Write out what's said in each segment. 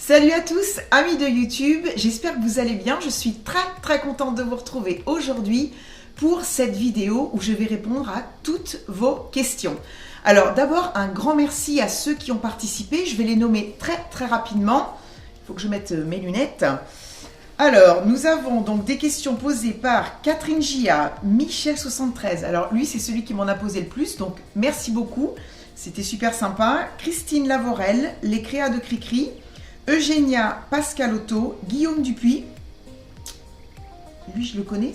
Salut à tous, amis de YouTube, j'espère que vous allez bien. Je suis très contente de vous retrouver aujourd'hui pour cette vidéo où je vais répondre à toutes vos questions. Alors d'abord, un grand merci à ceux qui ont participé. Je vais les nommer très rapidement. Il faut que je mette mes lunettes. Alors, nous avons donc des questions posées par Catherine Gia, Michel73. Alors lui, c'est celui qui m'en a posé le plus, donc merci beaucoup. C'était super sympa. Christine Lavorel, les créas de Cricri. Eugénia Pascalotto, Guillaume Dupuis. Lui, je le connais,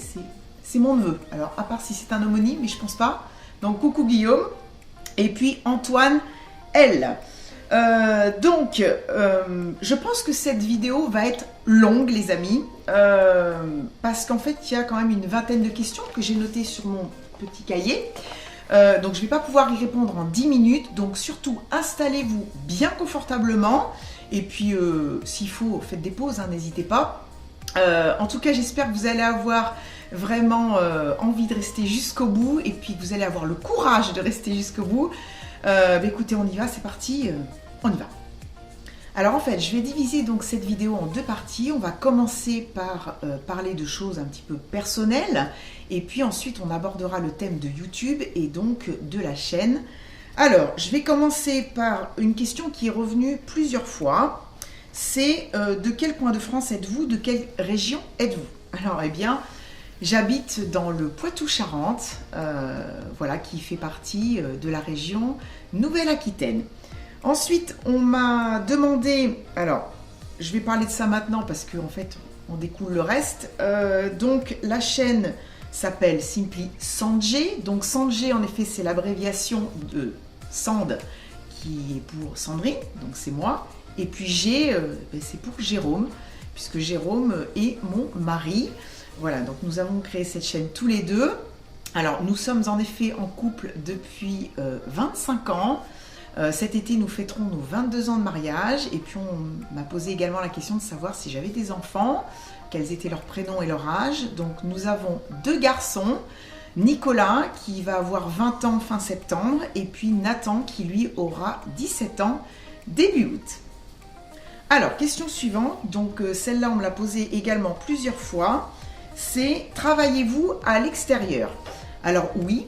c'est mon neveu. Alors, à part si c'est un homonyme, mais je pense pas. Donc, coucou Guillaume. Et puis, Antoine L. Je pense que cette vidéo va être longue, les amis. Parce qu'en fait, il y a quand même une vingtaine de questions que j'ai notées sur mon petit cahier. Donc, je ne vais pas pouvoir y répondre en 10 minutes. Donc, surtout, installez-vous bien confortablement. Et puis, s'il faut, faites des pauses, hein, n'hésitez pas. En tout cas, j'espère que vous allez avoir vraiment envie de rester jusqu'au bout. Et puis, que vous allez avoir le courage de rester jusqu'au bout. Écoutez, on y va, c'est parti, on y va. Alors, en fait, je vais diviser donc cette vidéo en deux parties. On va commencer par parler de choses un petit peu personnelles. Et puis ensuite, on abordera le thème de YouTube et donc de la chaîne. Alors, je vais commencer par une question qui est revenue plusieurs fois. C'est de quel coin de France êtes-vous? De quelle région êtes-vous? Alors, eh bien, j'habite dans le Poitou-Charentes, voilà, qui fait partie de la région Nouvelle-Aquitaine. Ensuite, on m'a demandé, alors, je vais parler de ça maintenant parce qu'en fait, on découle le reste. Donc, la chaîne s'appelle Simply Sandjé. Donc Sandjé, en effet, c'est l'abréviation de Sand, qui est pour Sandrine, donc c'est moi. Et puis G, c'est pour Jérôme, puisque Jérôme est mon mari. Voilà, donc nous avons créé cette chaîne tous les deux. Alors, nous sommes en effet en couple depuis 25 ans. Cet été, nous fêterons nos 22 ans de mariage. Et puis, on m'a posé également la question de savoir si j'avais des enfants, quels étaient leurs prénoms et leur âge. Donc, nous avons deux garçons. Nicolas, qui va avoir 20 ans fin septembre. Et puis, Nathan, qui lui aura 17 ans début août. Alors, question suivante. Donc, celle-là, on me l'a posée également plusieurs fois. C'est « Travaillez-vous à l'extérieur ?» Alors oui,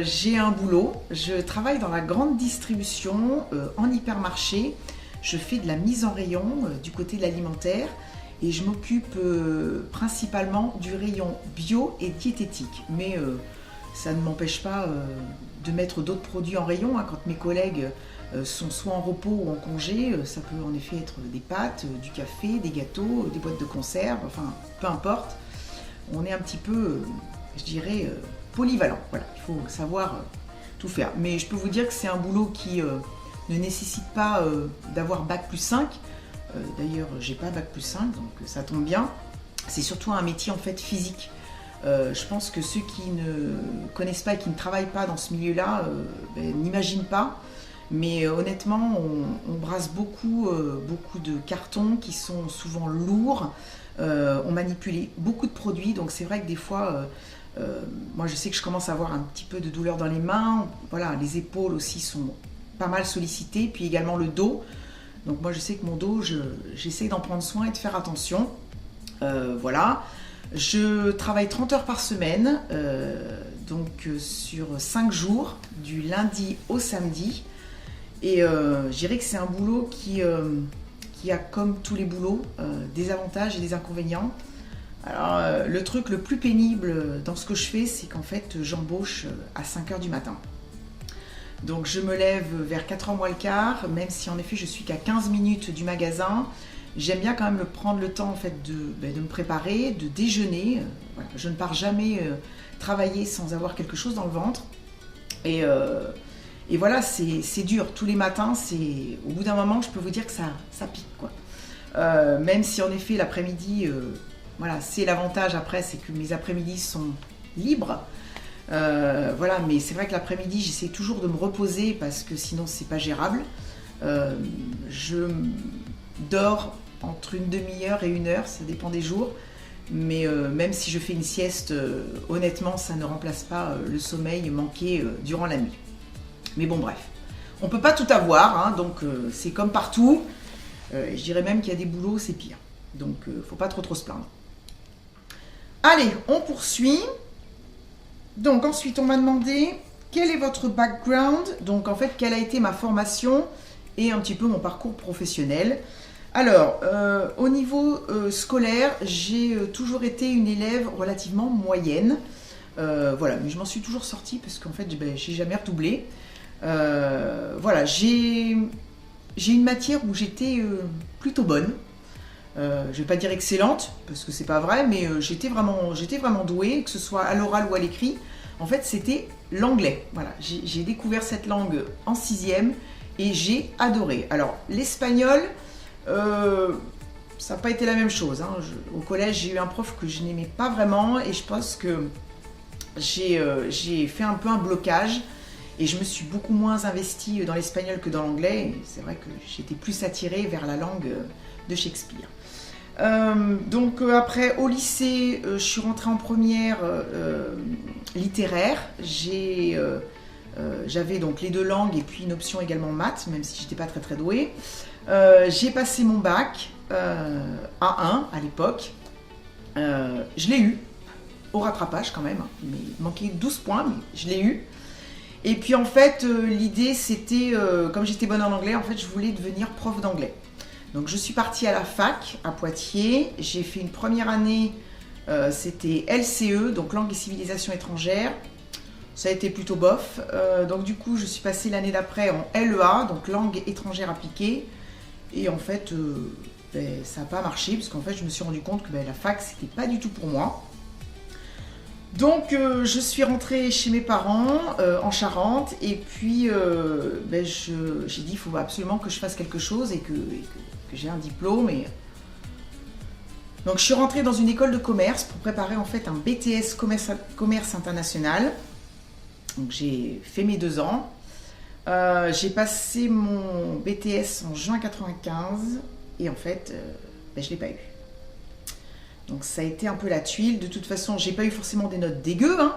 j'ai un boulot, je travaille dans la grande distribution, en hypermarché, je fais de la mise en rayon du côté de l'alimentaire et je m'occupe principalement du rayon bio et diététique. Mais ça ne m'empêche pas de mettre d'autres produits en rayon, hein, quand mes collègues sont soit en repos ou en congé. Ça peut en effet être des pâtes, du café, des gâteaux, des boîtes de conserve, enfin peu importe. On est un petit peu, je dirais, polyvalent. Voilà, il faut savoir tout faire. Mais je peux vous dire que c'est un boulot qui ne nécessite pas d'avoir bac plus 5. D'ailleurs, j'ai pas bac plus 5, donc ça tombe bien. C'est surtout un métier en fait physique. Je pense que ceux qui ne connaissent pas et qui ne travaillent pas dans ce milieu-là n'imaginent pas. Mais honnêtement, on brasse beaucoup de cartons qui sont souvent lourds. On manipule beaucoup de produits, donc c'est vrai que des fois, moi je sais que je commence à avoir un petit peu de douleur dans les mains. Voilà, les épaules aussi sont pas mal sollicitées, puis également le dos. Donc moi je sais que mon dos, j'essaie d'en prendre soin et de faire attention. Voilà, je travaille 30 heures par semaine, donc sur 5 jours, du lundi au samedi. Et je dirais que c'est un boulot qui a, comme tous les boulots, des avantages et des inconvénients. Alors, le truc le plus pénible dans ce que je fais, c'est qu'en fait, j'embauche à 5 h du matin. Donc, je me lève vers 4 h moins le quart, même si en effet, je suis qu'à 15 minutes du magasin. J'aime bien quand même prendre le temps en fait, de me préparer, de déjeuner. Voilà. Je ne pars jamais travailler sans avoir quelque chose dans le ventre. Et voilà, c'est dur. Tous les matins, au bout d'un moment, je peux vous dire que ça pique, quoi. Même si en effet, l'après-midi, voilà, c'est l'avantage après, c'est que mes après-midi sont libres. Voilà, mais c'est vrai que l'après-midi, j'essaie toujours de me reposer parce que sinon, c'est pas gérable. Je dors entre une demi-heure et 1 heure, ça dépend des jours. Mais même si je fais une sieste, honnêtement, ça ne remplace pas le sommeil manqué durant la nuit. Mais bon, bref, on ne peut pas tout avoir, hein, donc c'est comme partout. Et je dirais même qu'il y a des boulots, c'est pire. Donc, faut pas trop se plaindre. Allez, on poursuit. Donc, ensuite, on m'a demandé quel est votre background. Donc, en fait, quelle a été ma formation et un petit peu mon parcours professionnel. Alors, au niveau scolaire, j'ai toujours été une élève relativement moyenne. Voilà, mais je m'en suis toujours sortie parce qu'en fait, j'ai jamais redoublé. Voilà, j'ai une matière où j'étais plutôt bonne. Je ne vais pas dire excellente, parce que c'est pas vrai, mais j'étais vraiment douée, que ce soit à l'oral ou à l'écrit. En fait, c'était l'anglais. Voilà, j'ai découvert cette langue en 6e et j'ai adoré. Alors, l'espagnol, ça n'a pas été la même chose. Hein. Au collège, j'ai eu un prof que je n'aimais pas vraiment et je pense que j'ai fait un peu un blocage et je me suis beaucoup moins investie dans l'espagnol que dans l'anglais. C'est vrai que j'étais plus attirée vers la langue de Shakespeare. Donc après, au lycée, je suis rentrée en première littéraire. J'avais donc les 2 langues et puis une option également maths, même si j'étais pas très douée. J'ai passé mon bac A1 à l'époque. Je l'ai eu, au rattrapage quand même, mais il manquait 12 points, mais je l'ai eu. Et puis en fait, l'idée c'était, comme j'étais bonne en anglais, en fait je voulais devenir prof d'anglais. Donc je suis partie à la fac à Poitiers, j'ai fait une première année, c'était LCE, donc langue et civilisation étrangère. Ça a été plutôt bof, donc du coup je suis passée l'année d'après en LEA, donc langue étrangère appliquée. Et en fait, ça n'a pas marché, parce qu'en fait je me suis rendu compte que la fac c'était pas du tout pour moi. Donc je suis rentrée chez mes parents en Charente et puis j'ai dit il faut absolument que je fasse quelque chose et que j'ai un diplôme. Donc je suis rentrée dans une école de commerce pour préparer en fait un BTS commerce international. Donc j'ai fait mes 2 ans. J'ai passé mon BTS en juin 95 et en fait je ne l'ai pas eu. Donc ça a été un peu la tuile. De toute façon, j'ai pas eu forcément des notes dégueu, hein,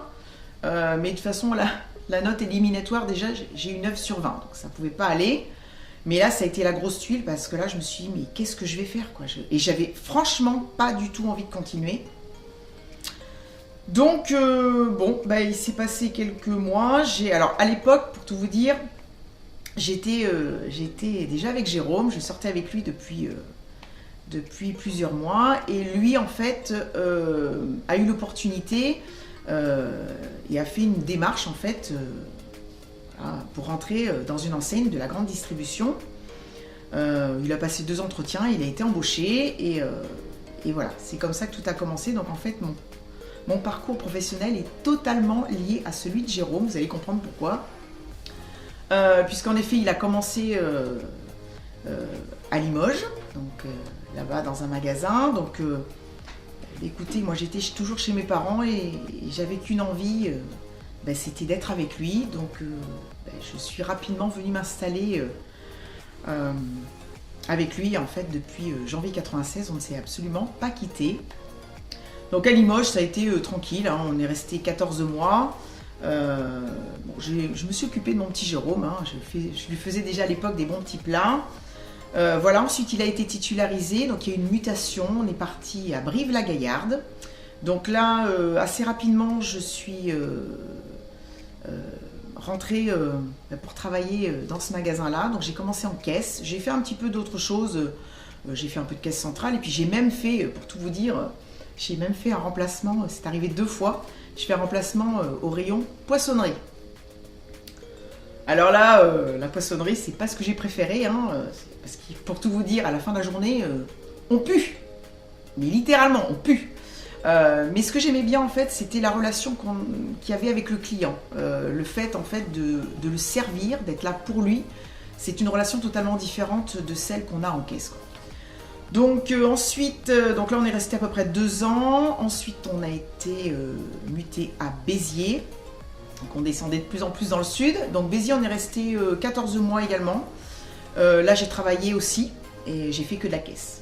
mais de toute façon, la note éliminatoire, déjà, j'ai eu 9 sur 20, donc ça pouvait pas aller. Mais là, ça a été la grosse tuile parce que là, je me suis dit, mais qu'est-ce que je vais faire quoi Et j'avais franchement pas du tout envie de continuer. Donc, il s'est passé quelques mois. Alors, à l'époque, pour tout vous dire, j'étais déjà avec Jérôme, je sortais avec lui depuis plusieurs mois et lui en fait a eu l'opportunité et a fait une démarche en fait pour rentrer dans une enseigne de la grande distribution. Il a passé 2 entretiens, il a été embauché et voilà, c'est comme ça que tout a commencé. Donc en fait mon parcours professionnel est totalement lié à celui de Jérôme, vous allez comprendre pourquoi. Puisqu'en effet il a commencé à Limoges, donc là-bas dans un magasin. Donc écoutez, moi j'étais toujours chez mes parents et j'avais qu'une envie, c'était d'être avec lui. Donc je suis rapidement venue m'installer avec lui en fait depuis janvier 96. On ne s'est absolument pas quitté. Donc à Limoges ça a été tranquille, hein, on est resté 14 mois. Je me suis occupée de mon petit Jérôme, hein, je lui faisais déjà à l'époque des bons petits plats. Voilà, ensuite il a été titularisé, donc il y a eu une mutation, on est parti à Brive-la-Gaillarde. Donc là, assez rapidement, je suis rentrée pour travailler dans ce magasin-là. Donc j'ai commencé en caisse, j'ai fait un petit peu d'autres choses, j'ai fait un peu de caisse centrale et puis j'ai même fait, pour tout vous dire, j'ai même fait un remplacement, c'est arrivé 2 fois, je fais un remplacement au rayon poissonnerie. Alors là, la poissonnerie, c'est pas ce que j'ai préféré, hein, parce que pour tout vous dire, à la fin de la journée, on pue. Mais littéralement, on pue. Mais ce que j'aimais bien, en fait, c'était la relation qu'il y avait avec le client. Le fait, en fait, de le servir, d'être là pour lui, c'est une relation totalement différente de celle qu'on a en caisse, quoi. Donc ensuite, donc là, on est resté à peu près 2 ans. Ensuite, on a été muté à Béziers. Donc on descendait de plus en plus dans le sud. Donc Béziers, on est resté 14 mois également. Là, j'ai travaillé aussi et j'ai fait que de la caisse.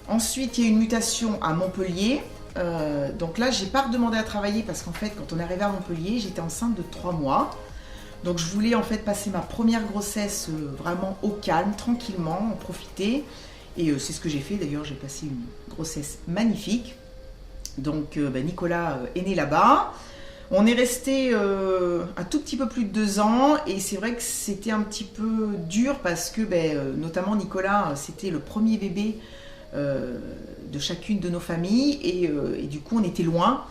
Ensuite, il y a eu une mutation à Montpellier. Donc là, j'ai pas redemandé à travailler parce qu'en fait, quand on est arrivé à Montpellier, j'étais enceinte de 3 mois. Donc je voulais en fait passer ma première grossesse vraiment au calme, tranquillement, en profiter. Et c'est ce que j'ai fait, d'ailleurs j'ai passé une grossesse magnifique. Donc Nicolas est né là-bas. On est resté un tout petit peu plus de 2 ans et c'est vrai que c'était un petit peu dur parce que notamment Nicolas, c'était le premier bébé de chacune de nos familles et du coup on était loin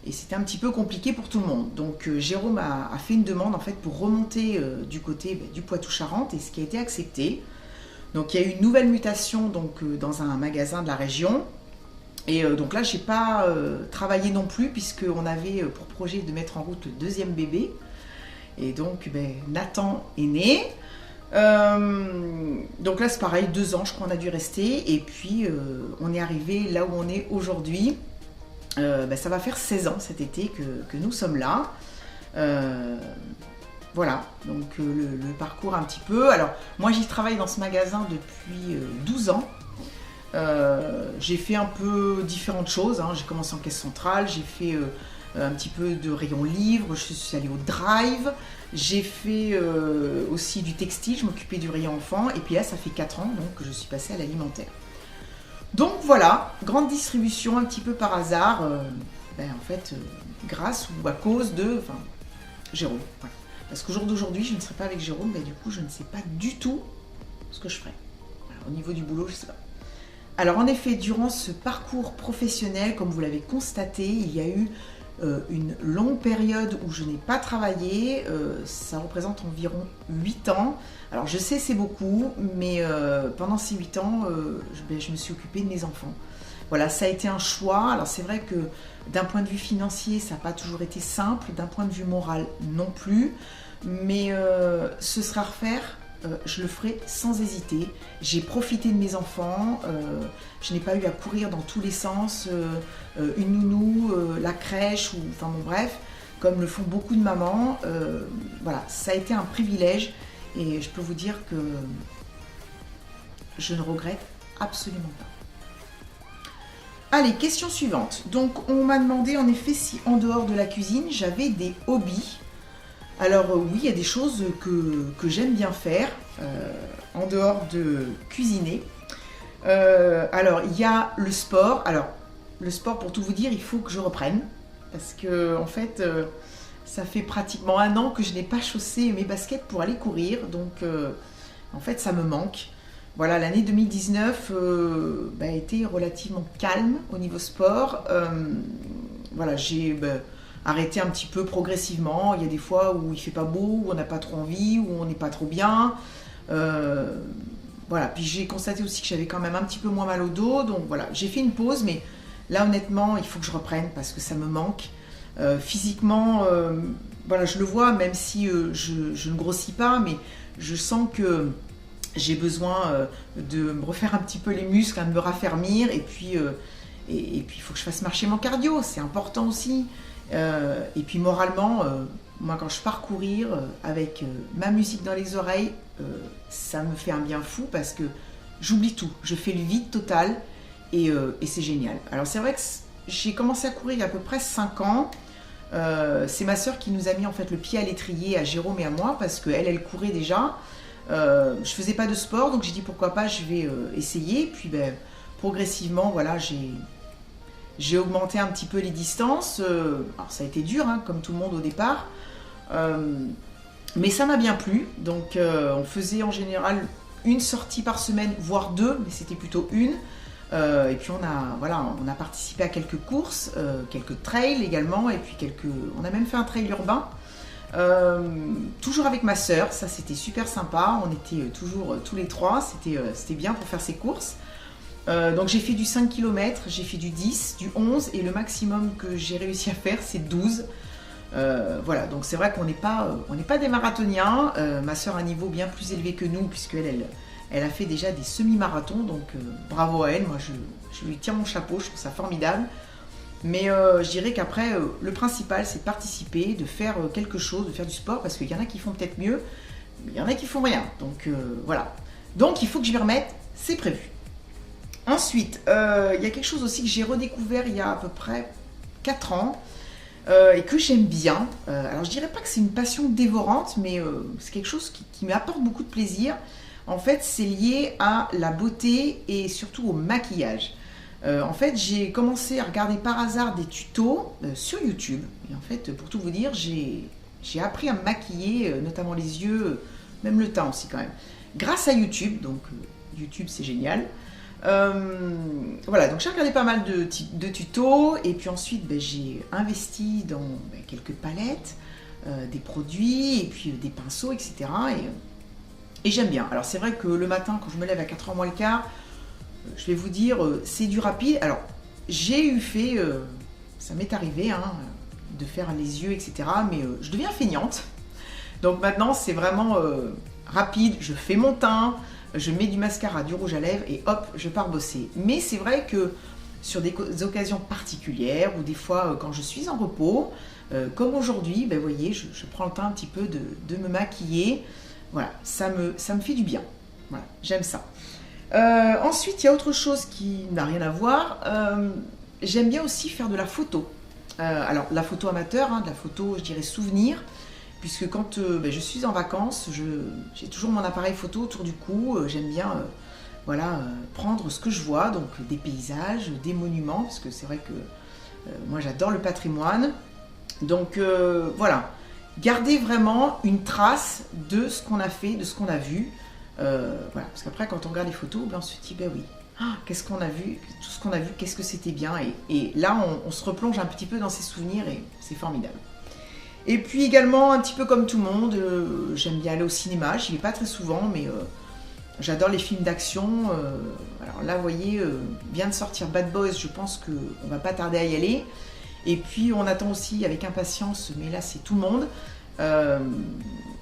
et c'était un petit peu compliqué pour tout le monde. Donc Jérôme a fait une demande en fait pour remonter du côté du Poitou-Charentes et ce qui a été accepté. Donc il y a eu une nouvelle mutation donc, dans un magasin de la région. Et donc là, j'ai pas travaillé non plus puisqu'on avait pour projet de mettre en route le 2e bébé. Et donc Nathan est né. Donc là, c'est pareil, 2 ans, je crois, on a dû rester. Et puis, on est arrivé là où on est aujourd'hui. Ça va faire 16 ans cet été que nous sommes là. Voilà, donc le parcours un petit peu. Alors, moi, j'y travaille dans ce magasin depuis 12 ans. J'ai fait un peu différentes choses, hein. J'ai commencé en caisse centrale, j'ai fait un petit peu de rayon livre, je suis allée au drive, j'ai fait aussi du textile, je m'occupais du rayon enfant et puis là ça fait 4 ans donc que je suis passée à l'alimentaire. Donc voilà, grande distribution un petit peu par hasard, en fait grâce ou à cause de Jérôme. Voilà. Parce qu'au jour d'aujourd'hui je ne serai pas avec Jérôme, du coup je ne sais pas du tout ce que je ferai. Voilà, au niveau du boulot je ne sais pas. Alors en effet, durant ce parcours professionnel, comme vous l'avez constaté, il y a eu une longue période où je n'ai pas travaillé, ça représente environ 8 ans. Alors je sais c'est beaucoup, mais pendant ces 8 ans, je me suis occupée de mes enfants. Voilà, ça a été un choix. Alors c'est vrai que d'un point de vue financier, ça n'a pas toujours été simple, d'un point de vue moral non plus, mais ce sera à refaire. Je le ferai sans hésiter. J'ai profité de mes enfants, je n'ai pas eu à courir dans tous les sens, une nounou, la crèche, bref, comme le font beaucoup de mamans. Voilà, ça a été un privilège et je peux vous dire que je ne regrette absolument pas. Allez, question suivante. Donc on m'a demandé en effet si en dehors de la cuisine j'avais des hobbies. Alors oui, il y a des choses que j'aime bien faire en dehors de cuisiner. Alors il y a le sport. Alors le sport, pour tout vous dire, il faut que je reprenne. Parce que en fait, ça fait pratiquement 1 an que je n'ai pas chaussé mes baskets pour aller courir. Donc en fait, ça me manque. Voilà, l'année 2019 a été relativement calme au niveau sport. Voilà, j'ai... arrêter un petit peu progressivement. Il y a des fois où il fait pas beau, où on n'a pas trop envie, où on n'est pas trop bien. Voilà. Puis j'ai constaté aussi que j'avais quand même un petit peu moins mal au dos. Donc voilà, j'ai fait une pause, mais là honnêtement, il faut que je reprenne parce que ça me manque. Physiquement, voilà, je le vois, même si je ne grossis pas, mais je sens que j'ai besoin de me refaire un petit peu les muscles, de me raffermir. Et puis il faut que je fasse marcher mon cardio, c'est important aussi. Et puis moralement, moi quand je pars courir avec ma musique dans les oreilles, ça me fait un bien fou parce que j'oublie tout, je fais le vide total et c'est génial. Alors c'est vrai que j'ai commencé à courir il y a à peu près 5 ans. C'est ma soeur qui nous a mis en fait le pied à l'étrier à Jérôme et à moi parce qu'elle courait déjà. Je faisais pas de sport donc j'ai dit pourquoi pas, je vais essayer. Puis progressivement voilà, j'ai augmenté un petit peu les distances. Alors ça a été dur, hein, comme tout le monde au départ. Mais ça m'a bien plu. Donc on faisait en général une sortie par semaine, voire 2, mais c'était plutôt une. Et puis on a participé à quelques courses, quelques trails également, et puis on a même fait un trail urbain. Toujours avec ma sœur, ça c'était super sympa. On était toujours tous les 3, c'était bien pour faire ces courses. Donc j'ai fait du 5 km, j'ai fait du 10, du 11 et le maximum que j'ai réussi à faire c'est 12. Voilà, donc c'est vrai qu'on n'est pas des marathoniens. Ma soeur a un niveau bien plus élevé que nous puisqu'elle elle a fait déjà des semi-marathons, donc bravo à elle, moi je lui tire mon chapeau, je trouve ça formidable. Mais je dirais qu'après, le principal c'est de participer, de faire quelque chose, de faire du sport parce qu'il y en a qui font peut-être mieux, mais il y en a qui font rien. Donc voilà, donc il faut que je m'y remette, c'est prévu. Ensuite, il y a quelque chose aussi que j'ai redécouvert il y a à peu près 4 ans et que j'aime bien. Alors je dirais pas que c'est une passion dévorante, mais c'est quelque chose qui m'apporte beaucoup de plaisir. En fait, c'est lié à la beauté et surtout au maquillage. En fait, j'ai commencé à regarder par hasard des tutos sur YouTube. Et en fait, pour tout vous dire, j'ai appris à me maquiller, notamment les yeux, même le teint aussi quand même, grâce à YouTube. Donc, YouTube, c'est génial. Voilà, donc j'ai regardé pas mal de tutos. Et puis ensuite, j'ai investi dans quelques palettes, des produits, et puis des pinceaux, etc. Et j'aime bien. Alors, c'est vrai que le matin, quand je me lève à 4h moins le quart, je vais vous dire, c'est du rapide. Alors, ça m'est arrivé de faire les yeux, etc. Mais je deviens feignante. Donc maintenant, c'est vraiment rapide. Je fais mon teint, je mets du mascara, du rouge à lèvres et hop, je pars bosser. Mais c'est vrai que sur des occasions particulières ou des fois quand je suis en repos, comme aujourd'hui, vous voyez, je prends le temps un petit peu de me maquiller. Voilà, ça me fait du bien. Voilà, j'aime ça. Ensuite, il y a autre chose qui n'a rien à voir. J'aime bien aussi faire de la photo. Alors, la photo amateur, de la photo, je dirais souvenir, puisque quand je suis en vacances, j'ai toujours mon appareil photo autour du cou. J'aime bien prendre ce que je vois, donc des paysages, des monuments, parce que c'est vrai que moi j'adore le patrimoine. Donc voilà, garder vraiment une trace de ce qu'on a fait, de ce qu'on a vu. Voilà, parce qu'après quand on regarde les photos, on se dit oui, qu'est-ce qu'on a vu, tout ce qu'on a vu, qu'est-ce que c'était bien, et là on se replonge un petit peu dans ces souvenirs et c'est formidable. Et puis également, un petit peu comme tout le monde, j'aime bien aller au cinéma, j'y vais pas très souvent, mais j'adore les films d'action. Alors là vous voyez, vient de sortir Bad Boys, je pense qu'on va pas tarder à y aller, et puis on attend aussi avec impatience, mais là c'est tout le monde,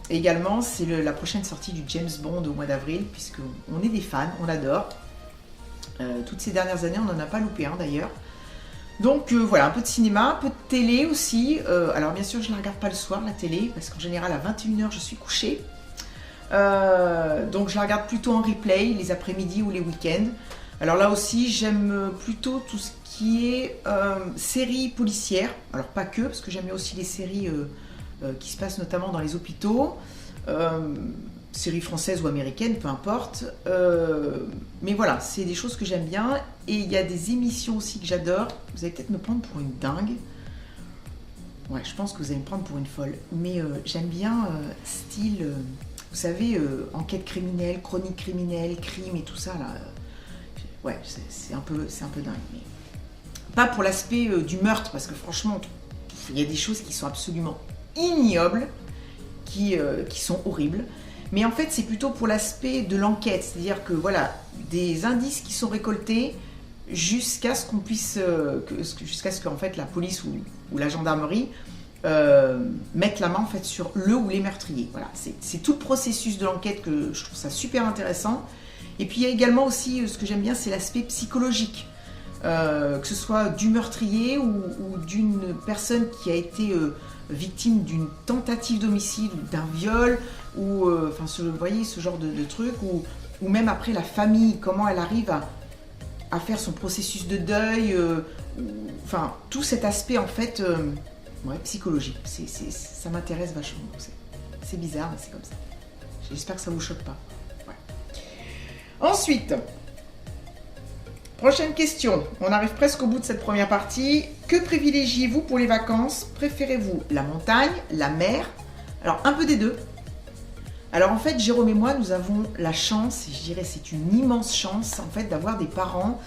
également, c'est la prochaine sortie du James Bond au mois d'avril, puisqu'on est des fans, on adore. Toutes ces dernières années, on n'en a pas loupé un d'ailleurs. Donc voilà, un peu de cinéma, un peu de télé aussi. Alors bien sûr, je ne la regarde pas le soir, la télé, parce qu'en général, à 21h, je suis couchée. Donc je la regarde plutôt en replay, les après-midi ou les week-ends. Alors là aussi, j'aime plutôt tout ce qui est séries policières. Alors pas que, parce que j'aime aussi les séries qui se passent notamment dans les hôpitaux, séries françaises ou américaines, peu importe. Mais voilà, c'est des choses que j'aime bien. Et il y a des émissions aussi que j'adore. Vous allez peut-être me prendre pour une dingue. Ouais, je pense que vous allez me prendre pour une folle. Mais j'aime bien style, vous savez, enquête criminelle, chronique criminelle, crime et tout ça là. Ouais, c'est un peu dingue. Mais pas pour l'aspect du meurtre, parce que franchement, il y a des choses qui sont absolument ignobles, qui sont horribles. Mais en fait, c'est plutôt pour l'aspect de l'enquête, c'est-à-dire que voilà, des indices qui sont récoltés jusqu'à ce qu'on puisse, jusqu'à ce qu'en fait la police ou la gendarmerie mettent la main en fait sur le ou les meurtriers. Voilà, c'est tout le processus de l'enquête que je trouve ça super intéressant. Et puis il y a également aussi, ce que j'aime bien, c'est l'aspect psychologique. Que ce soit du meurtrier ou d'une personne qui a été victime d'une tentative d'homicide ou d'un viol, ou vous voyez ce genre de truc, ou même après la famille, comment elle arrive à faire son processus de deuil, enfin tout cet aspect en fait psychologique, ça m'intéresse vachement. C'est bizarre, mais c'est comme ça. J'espère que ça vous choque pas. Ouais. Ensuite, prochaine question. On arrive presque au bout de cette première partie. Que privilégiez-vous pour les vacances? Préférez-vous la montagne, la mer? Alors, un peu des deux. Alors, en fait, Jérôme et moi, nous avons la chance, et je dirais c'est une immense chance, en fait, d'avoir des parents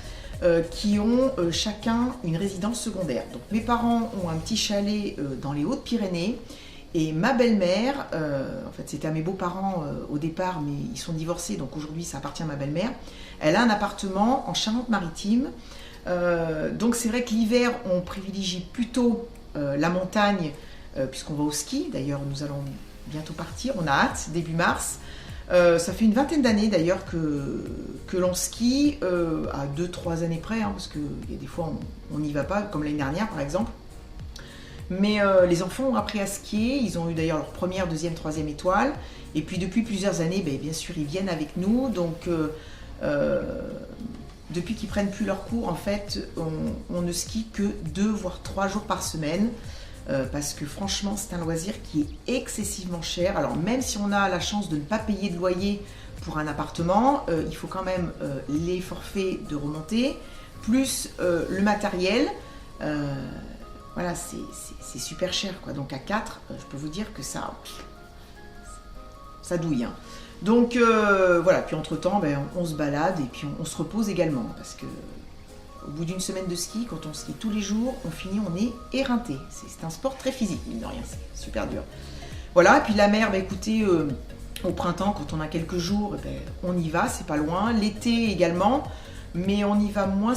qui ont chacun une résidence secondaire. Donc, mes parents ont un petit chalet dans les Hautes-Pyrénées. Et ma belle-mère, en fait c'était à mes beaux-parents au départ, mais ils sont divorcés, donc aujourd'hui ça appartient à ma belle-mère. Elle a un appartement en Charente-Maritime. Donc c'est vrai que l'hiver on privilégie plutôt la montagne, puisqu'on va au ski. D'ailleurs nous allons bientôt partir, on a hâte, début mars. Ça fait une vingtaine d'années d'ailleurs que l'on skie, à 2-3 années près, parce qu'il y a des fois on n'y va pas, comme l'année dernière par exemple. Mais les enfants ont appris à skier, ils ont eu d'ailleurs leur première, deuxième, troisième étoile. Et puis depuis plusieurs années, bien sûr, ils viennent avec nous. Donc depuis qu'ils prennent plus leurs cours, en fait, on ne skie que 2 voire 3 jours par semaine. Parce que franchement, c'est un loisir qui est excessivement cher. Alors même si on a la chance de ne pas payer de loyer pour un appartement, il faut quand même les forfaits de remontée, plus le matériel. Voilà, c'est super cher, quoi. Donc à 4, je peux vous dire que ça douille, hein. Donc voilà, puis entre-temps, ben, on se balade et puis on se repose également, parce que au bout d'une semaine de ski, quand on skie tous les jours, on finit, on est éreinté. C'est un sport très physique, mine de rien, c'est super dur. Voilà, et puis la mer, ben, écoutez, au printemps, quand on a quelques jours, ben, on y va, c'est pas loin. L'été également, mais on y va moins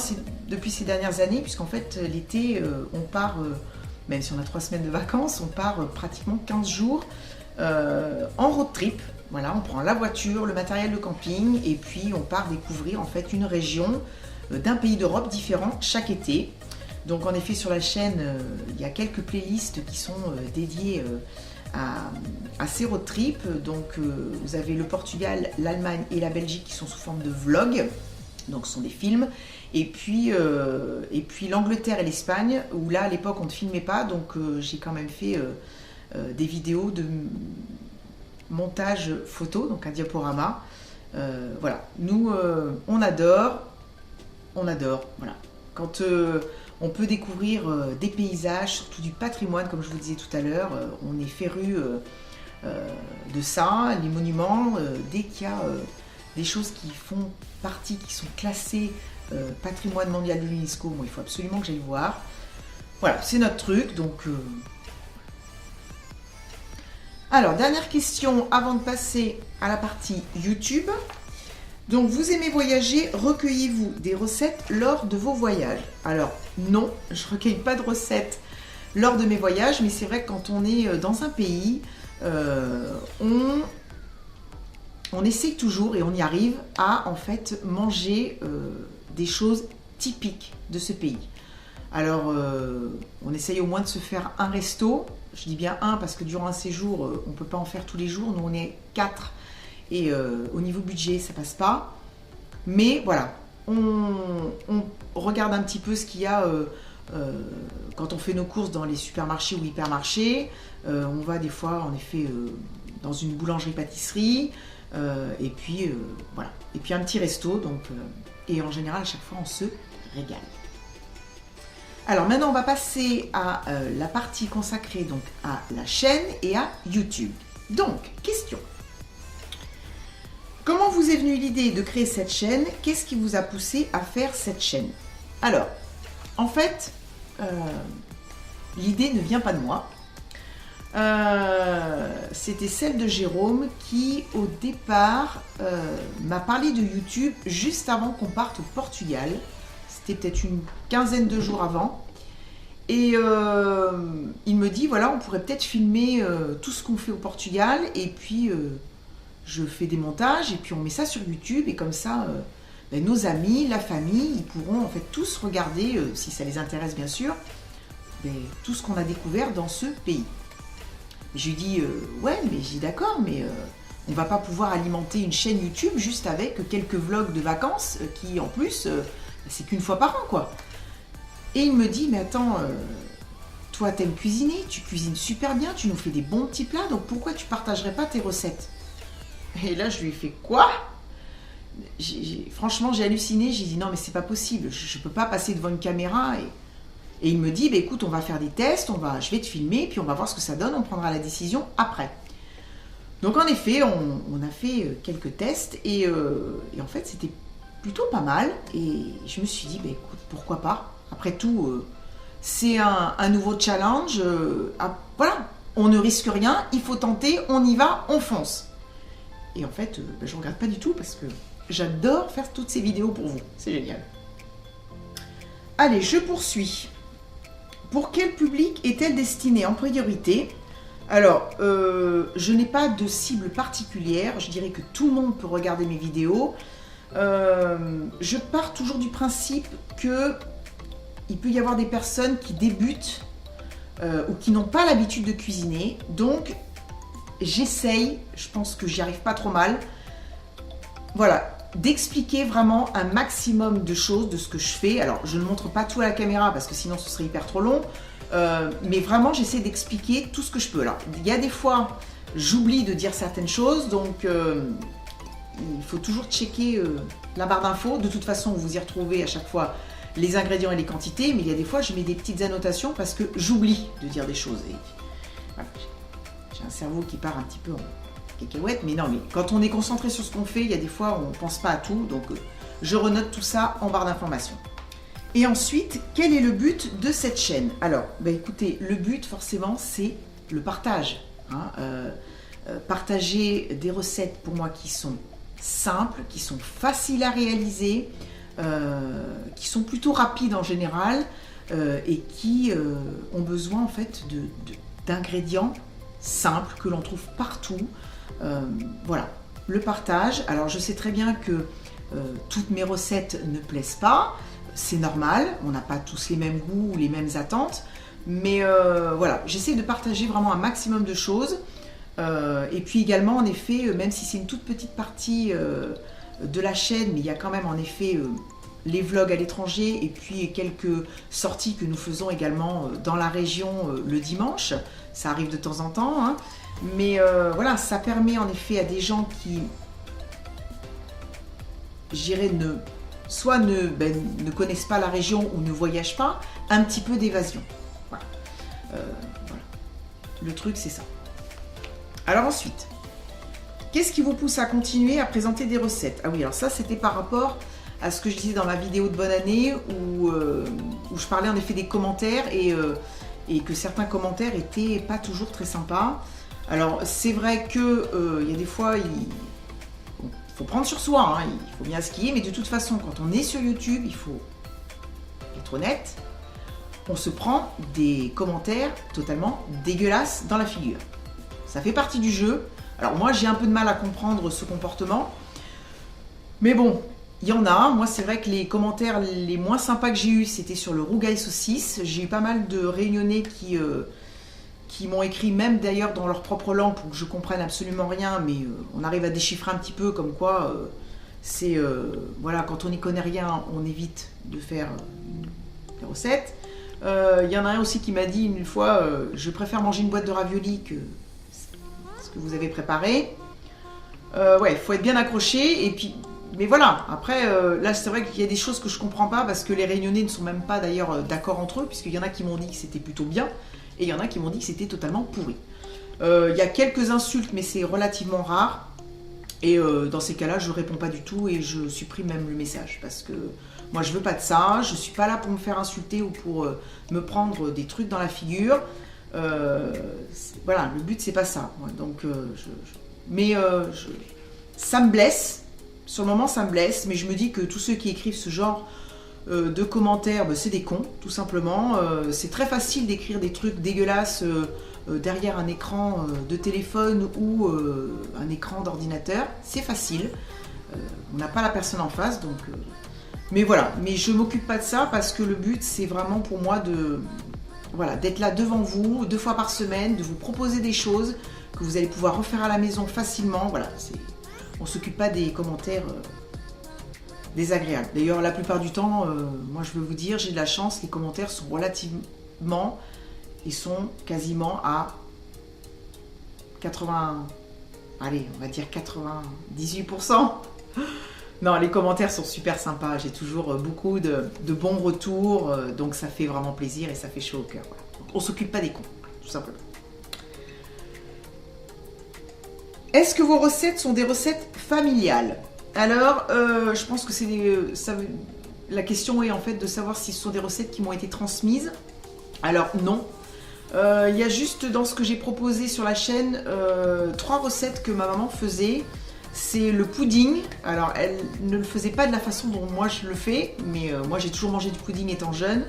depuis ces dernières années, puisqu'en fait, l'été, on part, même si on a 3 semaines de vacances, on part pratiquement 15 jours en road trip. Voilà, on prend la voiture, le matériel de camping, et puis on part découvrir en fait une région d'un pays d'Europe différent chaque été. Donc en effet, sur la chaîne, il y a quelques playlists qui sont dédiées à ces road trips. Donc vous avez le Portugal, l'Allemagne et la Belgique qui sont sous forme de vlog, donc ce sont des films. Et puis l'Angleterre et l'Espagne, où là à l'époque on ne filmait pas, donc j'ai quand même fait des vidéos de montage photo, donc un diaporama. Voilà, nous on adore, voilà. Quand on peut découvrir des paysages, surtout du patrimoine, comme je vous disais tout à l'heure, on est féru de ça, les monuments, dès qu'il y a des choses qui font partie, qui sont classées patrimoine mondial de l'UNESCO, bon, il faut absolument que j'aille voir. Voilà, c'est notre truc, donc... Alors, dernière question avant de passer à la partie YouTube. Donc, vous aimez voyager, recueillez-vous des recettes lors de vos voyages? Alors, non, je ne recueille pas de recettes lors de mes voyages, mais c'est vrai que quand on est dans un pays, on essaye toujours et on y arrive à en fait manger des choses typiques de ce pays. Alors, on essaye au moins de se faire un resto. Je dis bien un parce que durant un séjour, on ne peut pas en faire tous les jours. Nous, on est 4 et au niveau budget, ça passe pas. Mais voilà, on regarde un petit peu ce qu'il y a quand on fait nos courses dans les supermarchés ou hypermarchés. On va des fois, en effet, dans une boulangerie-pâtisserie. Et puis, voilà. Et puis un petit resto. Donc, et en général, à chaque fois, on se régale. Alors maintenant, on va passer à la partie consacrée donc à la chaîne et à YouTube. Donc, question. Comment vous est venue l'idée de créer cette chaîne? Qu'est-ce qui vous a poussé à faire cette chaîne? Alors, en fait, l'idée ne vient pas de moi. C'était celle de Jérôme qui, au départ, m'a parlé de YouTube juste avant qu'on parte au Portugal. C'était peut-être une quinzaine de jours avant. Et il me dit, voilà, on pourrait peut-être filmer tout ce qu'on fait au Portugal. Et puis, je fais des montages et puis on met ça sur YouTube. Et comme ça, ben, nos amis, la famille, ils pourront en fait tous regarder, si ça les intéresse bien sûr, ben, tout ce qu'on a découvert dans ce pays. Je lui dis, ouais, mais j'ai d'accord, mais on va pas pouvoir alimenter une chaîne YouTube juste avec quelques vlogs de vacances qui, en plus... c'est qu'une fois par an, quoi. Et il me dit, mais attends, toi, t'aimes cuisiner, tu cuisines super bien, tu nous fais des bons petits plats, donc pourquoi tu partagerais pas tes recettes? Et là, je lui ai fait, quoi? Franchement, j'ai halluciné, j'ai dit, non, mais c'est pas possible, je peux pas passer devant une caméra. Et il me dit, bah, écoute, on va faire des tests, je vais te filmer, puis on va voir ce que ça donne, on prendra la décision après. Donc, en effet, on a fait quelques tests, et en fait, c'était plutôt pas mal, et je me suis dit, bah, écoute, pourquoi pas? Après tout, c'est un nouveau challenge, voilà, on ne risque rien, il faut tenter, on y va, on fonce. Et en fait, bah, je ne regrette pas du tout, parce que j'adore faire toutes ces vidéos pour vous, c'est génial. Allez, je poursuis. Pour quel public est-elle destinée en priorité? Alors, je n'ai pas de cible particulière, je dirais que tout le monde peut regarder mes vidéos. Je pars toujours du principe que il peut y avoir des personnes qui débutent ou qui n'ont pas l'habitude de cuisiner. Donc, j'essaye, je pense que j'y arrive pas trop mal, voilà, d'expliquer vraiment un maximum de choses de ce que je fais. Alors, je ne montre pas tout à la caméra parce que sinon ce serait hyper trop long, mais vraiment j'essaie d'expliquer tout ce que je peux. Alors, il y a des fois, j'oublie de dire certaines choses, donc il faut toujours checker la barre d'infos. De toute façon, vous y retrouvez à chaque fois les ingrédients et les quantités, mais il y a des fois, je mets des petites annotations parce que j'oublie de dire des choses. Et voilà, j'ai un cerveau qui part un petit peu en cacahuète, mais non, mais quand on est concentré sur ce qu'on fait, il y a des fois, on ne pense pas à tout, donc je renote tout ça en barre d'informations. Et ensuite, quel est le but de cette chaîne? Alors, écoutez, le but, forcément, c'est le partage. Hein, partager des recettes, pour moi, qui sont simples, qui sont faciles à réaliser, qui sont plutôt rapides en général, et qui ont besoin, en fait, d'ingrédients simples que l'on trouve partout. Voilà, le partage. Alors, je sais très bien que toutes mes recettes ne plaisent pas. C'est normal, on n'a pas tous les mêmes goûts ou les mêmes attentes, mais voilà, j'essaie de partager vraiment un maximum de choses. Et puis également, en effet, même si c'est une toute petite partie de la chaîne, mais il y a quand même en effet les vlogs à l'étranger et puis quelques sorties que nous faisons également dans la région le dimanche. Ça arrive de temps en temps, hein. Mais voilà, ça permet en effet à des gens qui, je dirais, soit ne connaissent pas la région ou ne voyagent pas, un petit peu d'évasion. Voilà. Voilà. Le truc, c'est ça. Alors ensuite, qu'est-ce qui vous pousse à continuer à présenter des recettes? Ah oui, alors ça, c'était par rapport à ce que je disais dans ma vidéo de bonne année, où je parlais en effet des commentaires et que certains commentaires étaient pas toujours très sympas. Alors, c'est vrai que y a des fois, il faut prendre sur soi, hein, il faut bien skier, mais de toute façon, quand on est sur YouTube, il faut être honnête, on se prend des commentaires totalement dégueulasses dans la figure. Ça fait partie du jeu. Alors moi, j'ai un peu de mal à comprendre ce comportement, mais bon, il y en a. Moi, c'est vrai que les commentaires les moins sympas que j'ai eus, c'était sur le rougail saucisse. J'ai eu pas mal de Réunionnais qui m'ont écrit, même d'ailleurs dans leur propre langue, pour que je comprenne absolument rien, mais on arrive à déchiffrer un petit peu, comme quoi c'est voilà, quand on n'y connaît rien, on évite de faire des recettes. Il y en a un aussi qui m'a dit une fois, je préfère manger une boîte de raviolis que ce que vous avez préparé. Ouais, il faut être bien accroché, et puis, mais voilà, après, là c'est vrai qu'il y a des choses que je comprends pas, parce que les Réunionnais ne sont même pas d'ailleurs d'accord entre eux, puisqu'il y en a qui m'ont dit que c'était plutôt bien, et il y en a qui m'ont dit que c'était totalement pourri. Il y a quelques insultes, mais c'est relativement rare. Et dans ces cas-là, je ne réponds pas du tout et je supprime même le message. Parce que moi, je ne veux pas de ça. Je ne suis pas là pour me faire insulter ou pour me prendre des trucs dans la figure. Voilà, le but, c'est pas ça. Donc, ça me blesse. Sur le moment, ça me blesse. Mais je me dis que tous ceux qui écrivent ce genre de commentaires, c'est des cons, tout simplement. C'est très facile d'écrire des trucs dégueulasses derrière un écran de téléphone ou un écran d'ordinateur. C'est facile. On n'a pas la personne en face, donc... Mais voilà, mais je ne m'occupe pas de ça parce que le but, c'est vraiment pour moi voilà, d'être là devant vous 2 fois par semaine, de vous proposer des choses que vous allez pouvoir refaire à la maison facilement. Voilà, on ne s'occupe pas des commentaires... désagréable. D'ailleurs, la plupart du temps, moi je veux vous dire, j'ai de la chance, les commentaires sont relativement, ils sont quasiment à 80, allez, on va dire 98%. Non, les commentaires sont super sympas, j'ai toujours beaucoup de bons retours, donc ça fait vraiment plaisir et ça fait chaud au cœur. Voilà. On s'occupe pas des cons, tout simplement. Est-ce que vos recettes sont des recettes familiales ? Alors, je pense que la question est en fait de savoir si ce sont des recettes qui m'ont été transmises. Alors non. Il y a juste dans ce que j'ai proposé sur la chaîne 3 recettes que ma maman faisait. C'est le pudding. Alors, elle ne le faisait pas de la façon dont moi je le fais, mais moi j'ai toujours mangé du pudding étant jeune.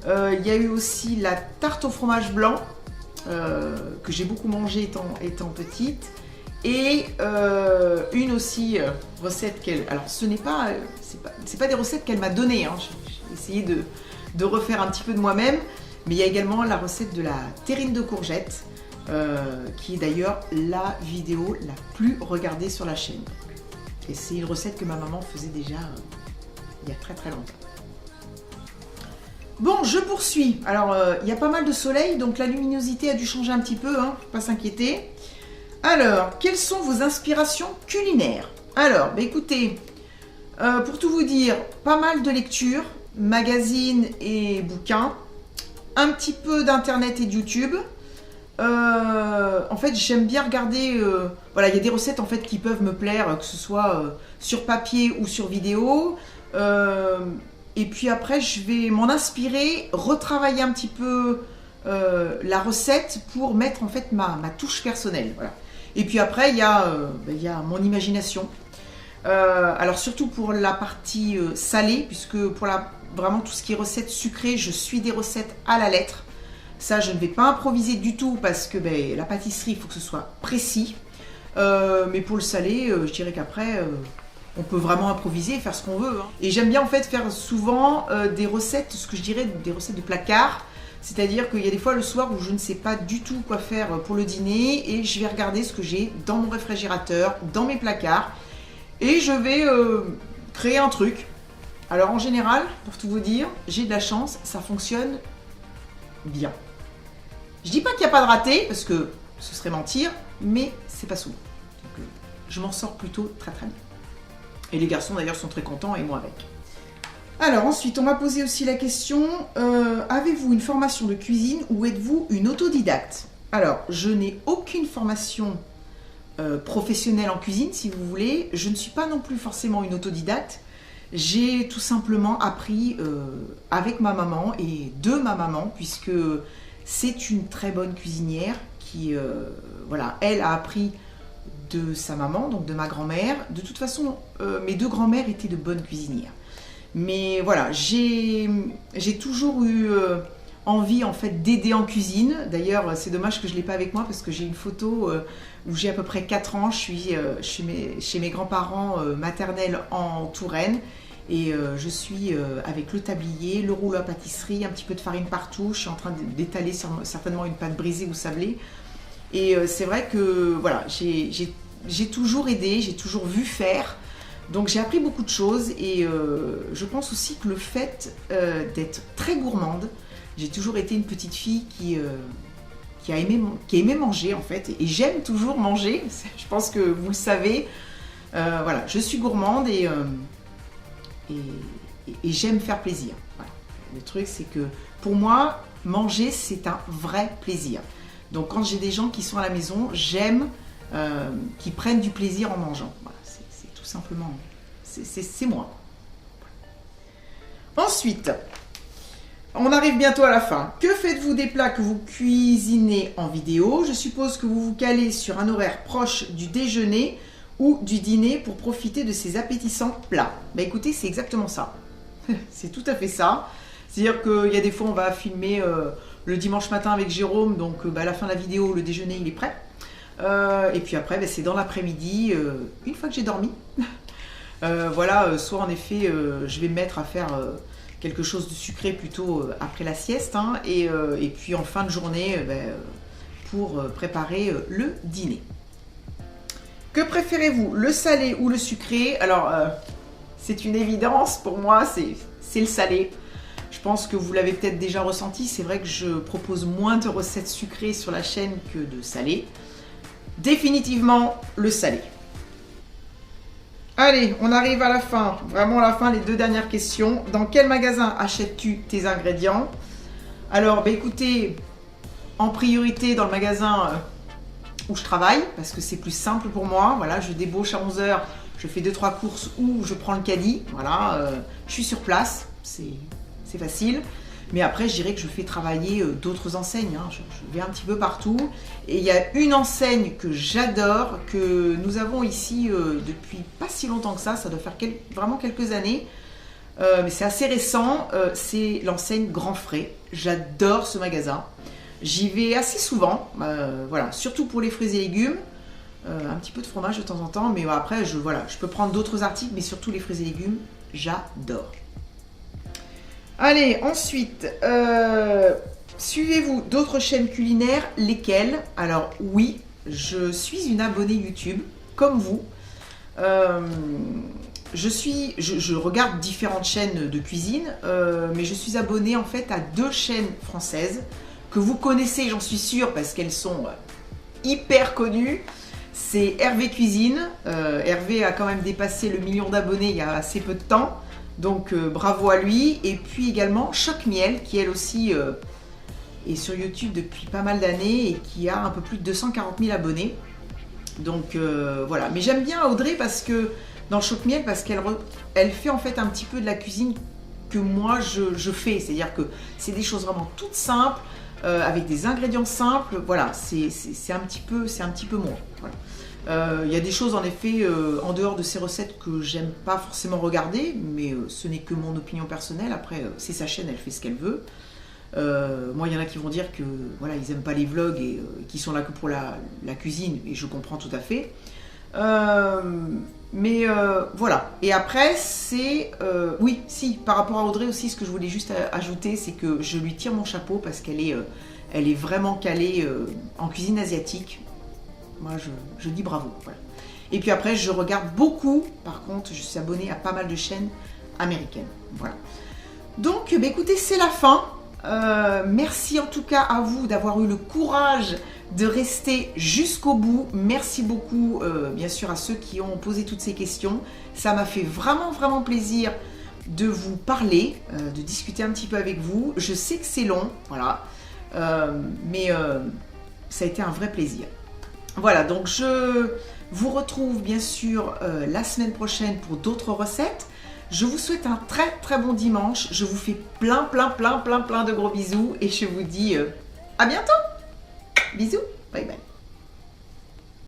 Il y a eu aussi la tarte au fromage blanc, que j'ai beaucoup mangé étant petite. Et une aussi recette qu'elle... Alors ce n'est pas... c'est pas des recettes qu'elle m'a données, hein. J'ai essayé de refaire un petit peu de moi-même. Mais il y a également la recette de la terrine de courgettes, qui est d'ailleurs la vidéo la plus regardée sur la chaîne. Et c'est une recette que ma maman faisait déjà il y a très très longtemps. Bon, je poursuis. Alors, il y a pas mal de soleil, donc la luminosité a dû changer un petit peu, hein, faut pas s'inquiéter. Alors, quelles sont vos inspirations culinaires? Alors, bah écoutez, pour tout vous dire, pas mal de lectures, magazines et bouquins, un petit peu d'internet et de YouTube. En fait, j'aime bien regarder, voilà, il y a des recettes en fait qui peuvent me plaire, que ce soit sur papier ou sur vidéo. Et puis après, je vais m'en inspirer, retravailler un petit peu la recette pour mettre en fait ma touche personnelle. Voilà. Et puis après, il y a mon imagination. Alors surtout pour la partie salée, puisque pour vraiment tout ce qui est recettes sucrées, je suis des recettes à la lettre. Ça, je ne vais pas improviser du tout parce que la pâtisserie, il faut que ce soit précis. Mais pour le salé, je dirais qu'après, on peut vraiment improviser et faire ce qu'on veut. Hein. Et j'aime bien en fait faire souvent des recettes, ce que je dirais des recettes de placard. C'est-à-dire qu'il y a des fois le soir où je ne sais pas du tout quoi faire pour le dîner et je vais regarder ce que j'ai dans mon réfrigérateur, dans mes placards. Et je vais créer un truc. Alors en général, pour tout vous dire, j'ai de la chance, ça fonctionne bien. Je dis pas qu'il n'y a pas de raté, parce que ce serait mentir, mais c'est pas souvent. Donc, je m'en sors plutôt très très bien. Et les garçons d'ailleurs sont très contents et moi avec. Alors ensuite, on m'a posé aussi la question, avez-vous une formation de cuisine ou êtes-vous une autodidacte? Alors, je n'ai aucune formation professionnelle en cuisine, si vous voulez. Je ne suis pas non plus forcément une autodidacte. J'ai tout simplement appris avec ma maman et de ma maman, puisque c'est une très bonne cuisinière qui, voilà, elle a appris de sa maman, donc de ma grand-mère. De toute façon, mes deux grand-mères étaient de bonnes cuisinières. Mais voilà, j'ai toujours eu envie en fait d'aider en cuisine. D'ailleurs, c'est dommage que je ne l'ai pas avec moi parce que j'ai une photo où j'ai à peu près 4 ans. Je suis chez mes grands-parents maternels en Touraine. Et je suis avec le tablier, le rouleau à pâtisserie, un petit peu de farine partout. Je suis en train d'étaler certainement une pâte brisée ou sablée. Et c'est vrai que voilà, j'ai toujours aidé, j'ai toujours vu faire. Donc j'ai appris beaucoup de choses et je pense aussi que le fait d'être très gourmande, j'ai toujours été une petite fille qui aimait manger en fait. Et j'aime toujours manger, je pense que vous le savez. Voilà, je suis gourmande et j'aime faire plaisir. Voilà. Le truc, c'est que pour moi, manger, c'est un vrai plaisir. Donc quand j'ai des gens qui sont à la maison, j'aime qu'ils prennent du plaisir en mangeant. Voilà, c'est tout simplement, c'est moi. Ensuite, on arrive bientôt à la fin. Que faites-vous des plats que vous cuisinez en vidéo? Je suppose que vous vous calez sur un horaire proche du déjeuner ou du dîner pour profiter de ces appétissants plats. Bah écoutez, c'est exactement ça. C'est tout à fait ça. C'est-à-dire qu'il y a des fois, on va filmer le dimanche matin avec Jérôme, donc à la fin de la vidéo, le déjeuner, il est prêt. Et puis après, c'est dans l'après-midi, une fois que j'ai dormi. Voilà, soit en effet, je vais me mettre à faire quelque chose de sucré plutôt après la sieste, hein, et puis en fin de journée, pour préparer le dîner. Que préférez-vous, le salé ou le sucré? Alors, c'est une évidence pour moi, c'est le salé. Je pense que vous l'avez peut-être déjà ressenti, c'est vrai que je propose moins de recettes sucrées sur la chaîne que de salé. Définitivement, le salé. Allez, on arrive à la fin, vraiment à la fin, les 2 dernières questions. Dans quel magasin achètes-tu tes ingrédients? Alors, écoutez, en priorité dans le magasin où je travaille, parce que c'est plus simple pour moi. Voilà, je débauche à 11 h, je fais 2-3 courses ou je prends le caddie. Voilà, je suis sur place, c'est facile. Mais après, je dirais que je fais travailler d'autres enseignes. Hein. Je vais un petit peu partout. Et il y a une enseigne que j'adore, que nous avons ici depuis pas si longtemps que ça doit faire vraiment quelques années. Mais c'est assez récent, c'est l'enseigne Grand Frais. J'adore ce magasin. J'y vais assez souvent, voilà, surtout pour les fruits et légumes. Un petit peu de fromage de temps en temps, mais après, je peux prendre d'autres articles, mais surtout les fruits et légumes, j'adore. Allez, ensuite, suivez-vous d'autres chaînes culinaires? Lesquelles? Alors oui, je suis une abonnée YouTube, comme vous. Je regarde différentes chaînes de cuisine, mais je suis abonnée en fait à 2 chaînes françaises que vous connaissez, j'en suis sûre, parce qu'elles sont hyper connues. c'est Hervé Cuisine. Hervé a quand même dépassé le 1 million d'abonnés il y a assez peu de temps. Donc bravo à lui. Et puis également Choc Miel qui elle aussi est sur YouTube depuis pas mal d'années et qui a un peu plus de 240 000 abonnés. Donc voilà. Mais j'aime bien Audrey parce que dans Choc Miel parce qu'elle fait en fait un petit peu de la cuisine que moi je fais. C'est-à-dire que c'est des choses vraiment toutes simples. Avec des ingrédients simples, voilà, c'est un petit peu moins. Voilà. Il y a des choses en effet en dehors de ces recettes que j'aime pas forcément regarder, mais ce n'est que mon opinion personnelle. Après, c'est sa chaîne, elle fait ce qu'elle veut. Moi, il y en a qui vont dire que voilà, ils aiment pas les vlogs et qui sont là que pour la cuisine, et je comprends tout à fait. Mais voilà. Et après, c'est... oui, si, par rapport à Audrey aussi, ce que je voulais juste ajouter, c'est que je lui tire mon chapeau parce qu'elle est vraiment calée en cuisine asiatique. Moi, je dis bravo. Voilà. Et puis après, je regarde beaucoup. Par contre, je suis abonnée à pas mal de chaînes américaines. Voilà. Donc, bah, écoutez, c'est la fin. Merci en tout cas à vous d'avoir eu le courage de rester jusqu'au bout. Merci beaucoup bien sûr à ceux qui ont posé toutes ces questions. Ça m'a fait vraiment plaisir de vous parler, de discuter un petit peu avec vous. Je sais que c'est long, voilà, mais ça a été un vrai plaisir. Voilà, donc je vous retrouve bien sûr la semaine prochaine pour d'autres recettes. Je vous souhaite un très bon dimanche. Je vous fais plein de gros bisous et je vous dis à bientôt. Bisous, bye bye.